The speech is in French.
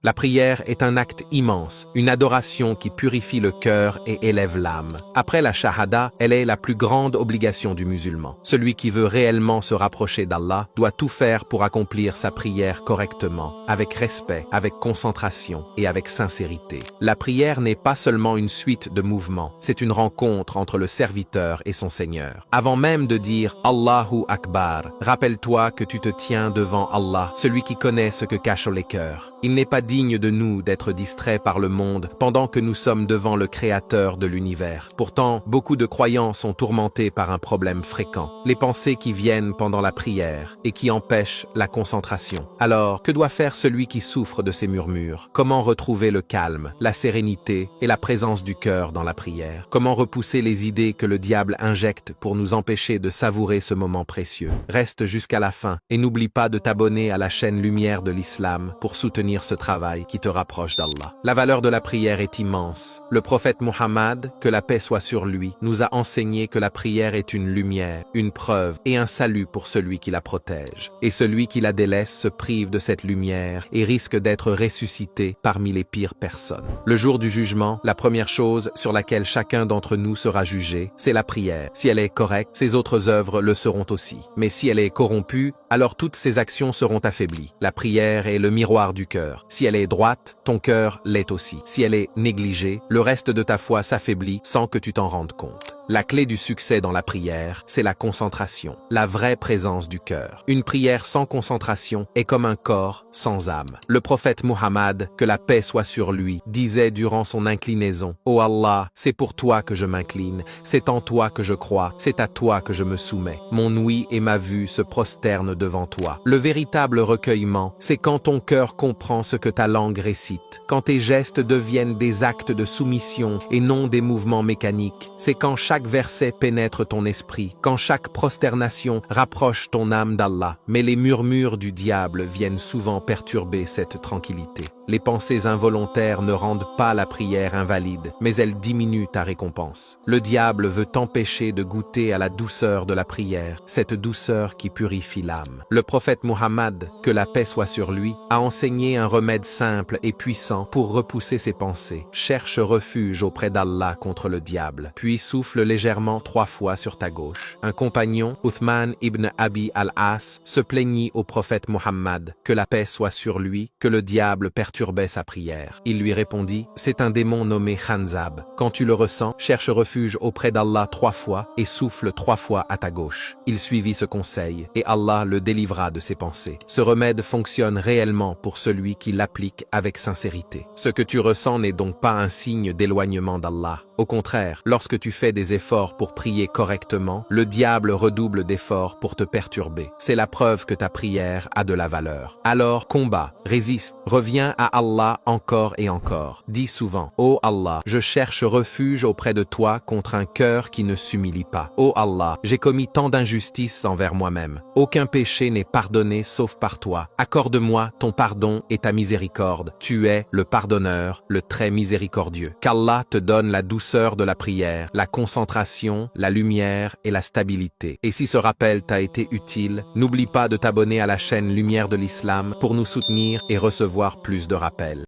La prière est un acte immense, une adoration qui purifie le cœur et élève l'âme. Après la shahada, elle est la plus grande obligation du musulman. Celui qui veut réellement se rapprocher d'Allah doit tout faire pour accomplir sa prière correctement, avec respect, avec concentration et avec sincérité. La prière n'est pas seulement une suite de mouvements, c'est une rencontre entre le serviteur et son Seigneur. Avant même de dire Allahu Akbar, rappelle-toi que tu te tiens devant Allah, celui qui connaît ce que cachent les cœurs. Il n'est pas digne de nous d'être distraits par le monde pendant que nous sommes devant le Créateur de l'univers. Pourtant, beaucoup de croyants sont tourmentés par un problème fréquent, les pensées qui viennent pendant la prière et qui empêchent la concentration. Alors, que doit faire celui qui souffre de ces murmures? Comment retrouver le calme, la sérénité et la présence du cœur dans la prière? Comment repousser les idées que le diable injecte pour nous empêcher de savourer ce moment précieux? Reste jusqu'à la fin et n'oublie pas de t'abonner à la chaîne Lumière de l'Islam pour soutenir ce travail qui te rapproche d'Allah. La valeur de la prière est immense. Le prophète Muhammad, que la paix soit sur lui, nous a enseigné que la prière est une lumière, une preuve et un salut pour celui qui la protège. Et celui qui la délaisse se prive de cette lumière et risque d'être ressuscité parmi les pires personnes. Le jour du jugement, la première chose sur laquelle chacun d'entre nous sera jugé, c'est la prière. Si elle est correcte, ses autres œuvres le seront aussi. Mais si elle est corrompue, alors toutes ses actions seront affaiblies. La prière est le miroir du cœur. Si elle est droite, ton cœur l'est aussi. Si elle est négligée, le reste de ta foi s'affaiblit sans que tu t'en rendes compte. La clé du succès dans la prière, c'est la concentration, la vraie présence du cœur. Une prière sans concentration est comme un corps sans âme. Le prophète Muhammad, que la paix soit sur lui, disait durant son inclinaison, « Ô Allah, c'est pour toi que je m'incline, c'est en toi que je crois, c'est à toi que je me soumets. Mon ouïe et ma vue se prosternent devant toi. » Le véritable recueillement, c'est quand ton cœur comprend ce que ta langue récite, quand tes gestes deviennent des actes de soumission et non des mouvements mécaniques. C'est quand chaque verset pénètre ton esprit, quand chaque prosternation rapproche ton âme d'Allah. Mais les murmures du diable viennent souvent perturber cette tranquillité. Les pensées involontaires ne rendent pas la prière invalide, mais elles diminuent ta récompense. Le diable veut t'empêcher de goûter à la douceur de la prière, cette douceur qui purifie l'âme. Le prophète Muhammad, que la paix soit sur lui, a enseigné un remède simple et puissant pour repousser ses pensées. Cherche refuge auprès d'Allah contre le diable, puis souffle légèrement 3 fois sur ta gauche. Un compagnon, Uthman ibn Abi al-As, se plaignit au prophète Muhammad, que la paix soit sur lui, que le diable perturbait sa prière. Il lui répondit, « C'est un démon nommé Khanzab. Quand tu le ressens, cherche refuge auprès d'Allah 3 fois et souffle 3 fois à ta gauche. » Il suivit ce conseil et Allah le délivra de ses pensées. Ce remède fonctionne réellement pour celui qui l'applique avec sincérité. Ce que tu ressens n'est donc pas un signe d'éloignement d'Allah. Au contraire, lorsque tu fais des efforts pour prier correctement, le diable redouble d'efforts pour te perturber. C'est la preuve que ta prière a de la valeur. Alors combat, résiste, reviens à Allah encore et encore. Dis souvent, « Ô Allah, je cherche refuge auprès de toi contre un cœur qui ne s'humilie pas. Ô Allah, j'ai commis tant d'injustices envers moi-même. Aucun péché n'est pardonné sauf par toi. Accorde-moi ton pardon et ta miséricorde. Tu es le pardonneur, le très miséricordieux. » Qu'Allah te donne la douceur de la prière, la concentration, la lumière et la stabilité. Et si ce rappel t'a été utile, n'oublie pas de t'abonner à la chaîne Lumière de l'Islam pour nous soutenir et recevoir plus de rappels.